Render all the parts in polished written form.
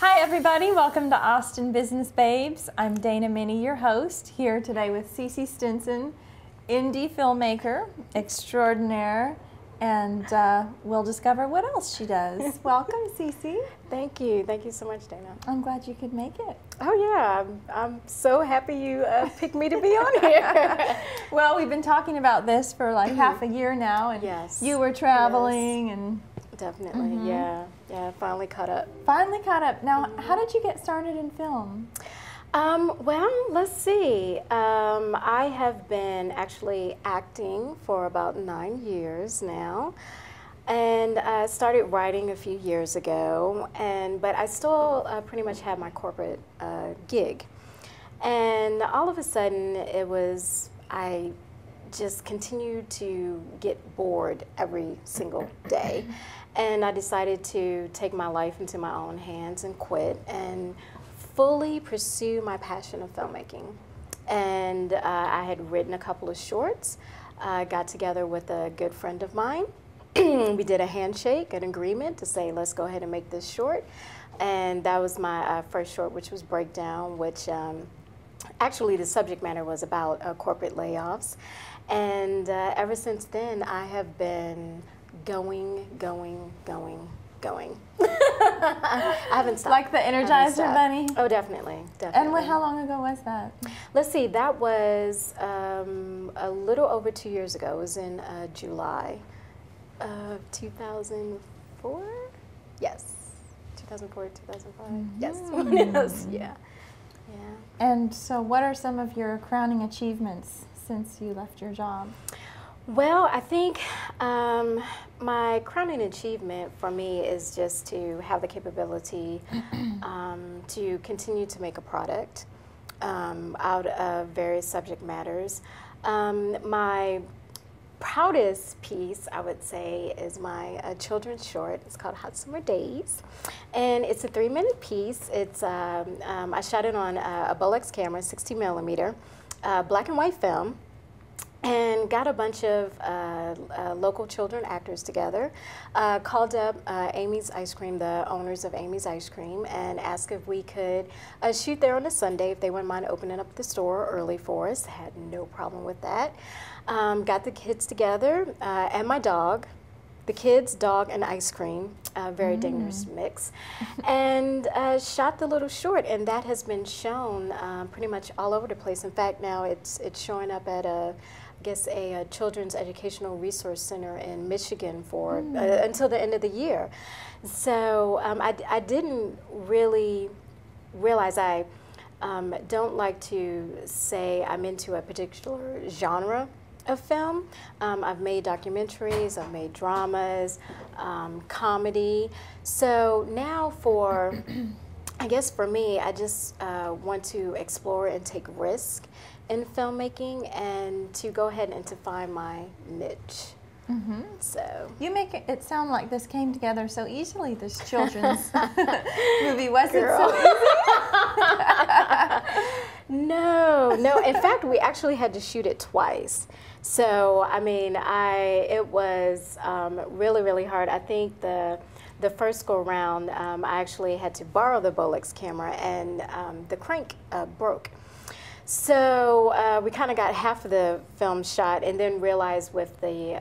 Hi everybody, welcome to Austin Business Babes. I'm Dana Minnie, your host, here today with Stinson, indie filmmaker extraordinaire, and we'll discover what else she does. Welcome, Cici. Thank you so much, Dana. I'm glad you could make it. Oh yeah, I'm so happy you picked me to be on here. Well, we've been talking about this for like half a year now, and yes, you were traveling and... Definitely, yeah, finally caught up. Finally caught up. Now, how did you get started in film? Well, let's see. I have been actually acting for about 9 years now, and I started writing a few years ago. But I still pretty much had my corporate gig, and all of a sudden I just continued to get bored every single day. And I decided to take my life into my own hands and quit and fully pursue my passion of filmmaking. And I had written a couple of shorts. I got together with a good friend of mine. We did a handshake, an agreement to say, let's go ahead and make this short. And that was my first short, which was Breakdown, which actually the subject matter was about corporate layoffs. And ever since then, I have been going. I haven't stopped. Like the Energizer Bunny? Oh, definitely. And how long ago was that? Let's see, that was a little over 2 years ago. It was in July of 2004? Yes. 2004, 2005? Yes. Yeah. And so what are some of your crowning achievements since you left your job? Well, I think my crowning achievement for me is just to have the capability to continue to make a product out of various subject matters. My proudest piece, I would say, is my children's short. It's called Hot Summer Days, and it's a 3-minute piece. It's I shot it on a Bolex camera, 60 millimeter, black and white film, and got a bunch of local children actors together, called up Amy's Ice Cream, the owners of Amy's Ice Cream, and asked if we could shoot there on a Sunday, if they wouldn't mind opening up the store early for us. Had no problem with that. Got the kids together and my dog. The kids, dog, and ice cream, very dangerous mix, and shot the little short, and that has been shown pretty much all over the place. In fact, now it's showing up at a children's educational resource center in Michigan for until the end of the year. So I didn't really realize I don't like to say I'm into a particular genre of film. I've made documentaries, I've made dramas, comedy. So now for, I guess for me, I just want to explore and take risk in filmmaking and to go ahead and to find my niche. So you make it sound like this came together so easily, this children's movie. Was it so easy? No. In fact, we actually had to shoot it twice. So, I mean, it was really, really hard. I think the first go around, I actually had to borrow the Bolex camera, and the crank broke. So we kind of got half of the film shot, and then realized with the,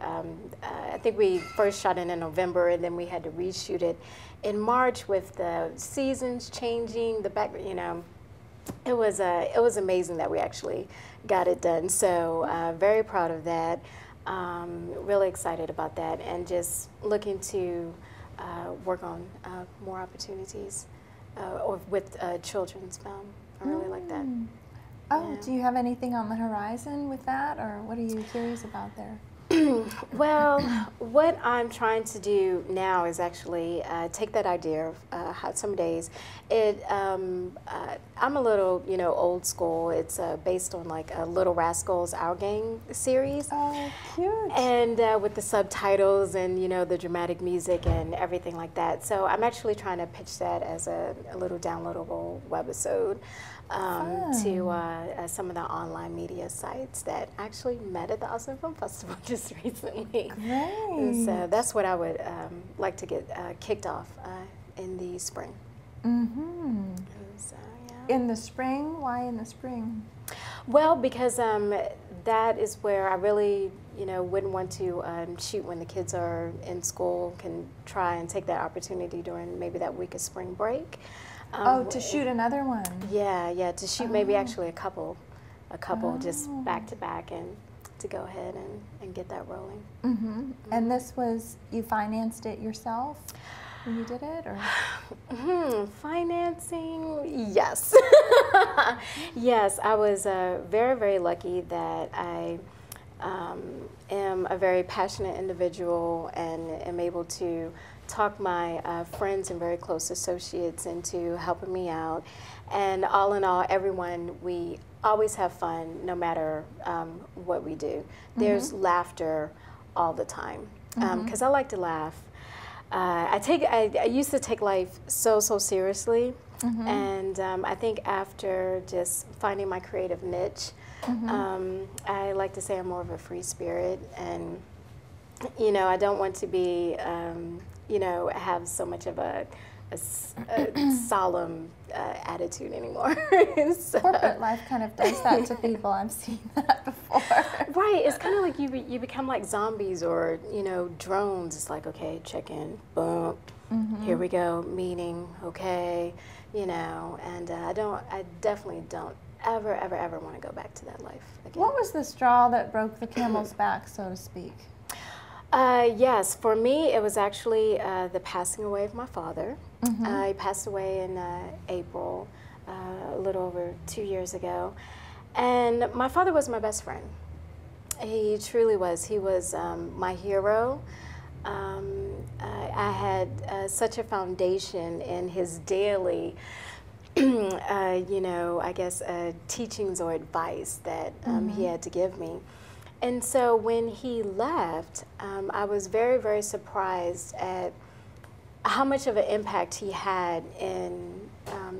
I think we first shot it in November, and then we had to reshoot it in March with the seasons changing, the back, it was amazing that we actually got it done. So very proud of that. Really excited about that, and just looking to work on more opportunities or with children's film. I really like that. Oh, do you have anything on the horizon with that, or what are you curious about there? Well, what I'm trying to do now is actually take that idea of Hot Summer Days. I'm a little, old school. It's based on like a Little Rascals Our Gang series. Oh, cute. And with the subtitles and, the dramatic music and everything like that. So I'm actually trying to pitch that as a little downloadable webisode to some of the online media sites that actually met at the Austin Film Festival just recently. Great. And so that's what I would like to get kicked off in the spring. Mm-hmm. So, yeah. In the spring? Why in the spring? Well, because that is where I really, wouldn't want to shoot when the kids are in school. Can try and take that opportunity during maybe that week of spring break. To shoot another one. Yeah, to shoot maybe actually a couple just back to back, and to go ahead and get that rolling. Mm-hmm. And this was, you financed it yourself when you did it, or? Financing, yes. Yes, I was very, very lucky that I am a very passionate individual and am able to talk my friends and very close associates into helping me out. And all in all, everyone, we always have fun no matter what we do. There's laughter all the time because I like to laugh. I used to take life so seriously, and I think after just finding my creative niche, I like to say I'm more of a free spirit, and I don't want to be have so much of a solemn attitude anymore. So, corporate life kind of does that to people. I've seen that before. Right, it's kind of like you become like zombies or drones. It's like, okay, check in, boom, here we go, meeting, okay, and I definitely don't ever want to go back to that life again. What was the straw that broke the camel's back, so to speak? Yes, for me, it was actually the passing away of my father. He passed away in April, a little over 2 years ago. And my father was my best friend. He truly was. He was my hero. I had such a foundation in his daily, I guess, teachings or advice that he had to give me. And so when he left, I was very, very surprised at how much of an impact he had in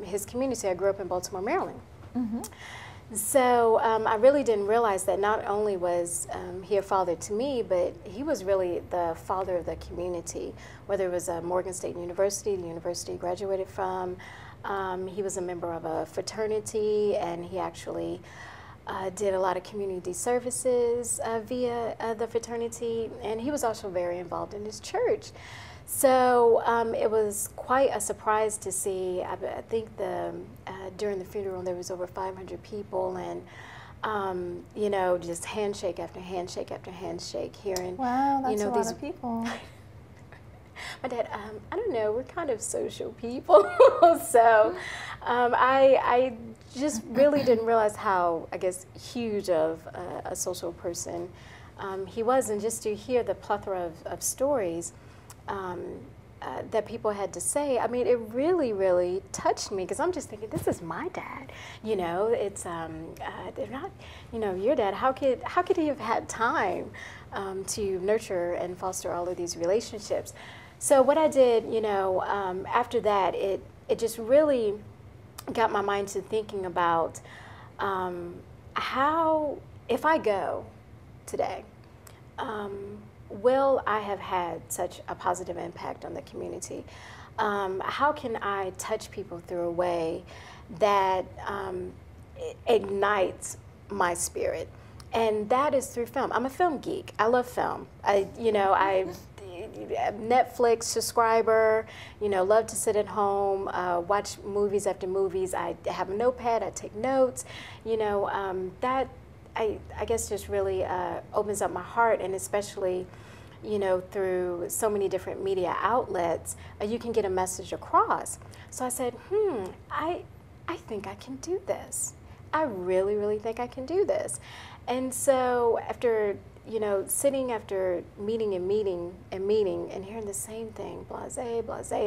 his community. I grew up in Baltimore, Maryland. So I really didn't realize that not only was he a father to me, but he was really the father of the community, whether it was Morgan State University, the university he graduated from. He was a member of a fraternity, and he actually did a lot of community services via the fraternity, and he was also very involved in his church. So it was quite a surprise to see. I think during the funeral there was over 500 people, and just handshake after handshake after handshake, hearing. Wow, that's a these, lot of people. My dad, I don't know, we're kind of social people, so I just really didn't realize how, I guess, huge of a social person he was, and just to hear the plethora of stories that people had to say, I mean, it really, really touched me, because I'm just thinking, this is my dad, it's, they're not, your dad, how could he have had time to nurture and foster all of these relationships? So what I did, after that, it just really got my mind to thinking about how, if I go today, will I have had such a positive impact on the community? How can I touch people through a way that ignites my spirit? And that is through film. I'm a film geek. I love film. I'm Netflix subscriber, love to sit at home, watch movies after movies. I have a notepad, I take notes, that I guess just really opens up my heart, and especially, through so many different media outlets, you can get a message across. So I said, I think I can do this. I really, really think I can do this. And so after sitting after meeting and hearing the same thing, blase,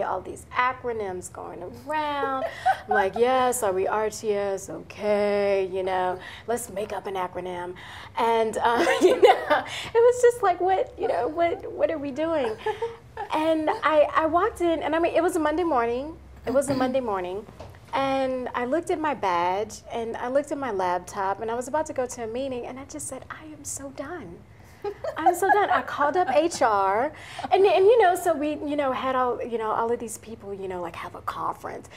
all these acronyms going around. I'm like, yes, are we RTS? Okay, let's make up an acronym. And, it was just like, what are we doing? And I walked in, and I mean, it was a Monday morning. And I looked at my badge, and I looked at my laptop, and I was about to go to a meeting, and I just said, I am so done. I'm so done. I called up HR, and you know, so we, you know, had all, you know, all of these people, you know, like have a conference,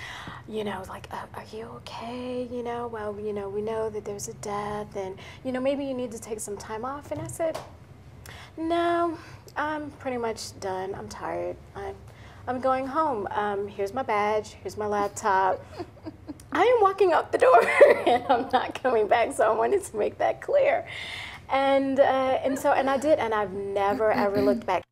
you know, like, are you okay? You know, well, you know, we know that there's a death, and, you know, maybe you need to take some time off. And I said, no, I'm pretty much done. I'm tired. I'm going home. Here's my badge. Here's my laptop. I am walking out the door, and I'm not coming back. So I wanted to make that clear. And I did, and I've never ever looked back.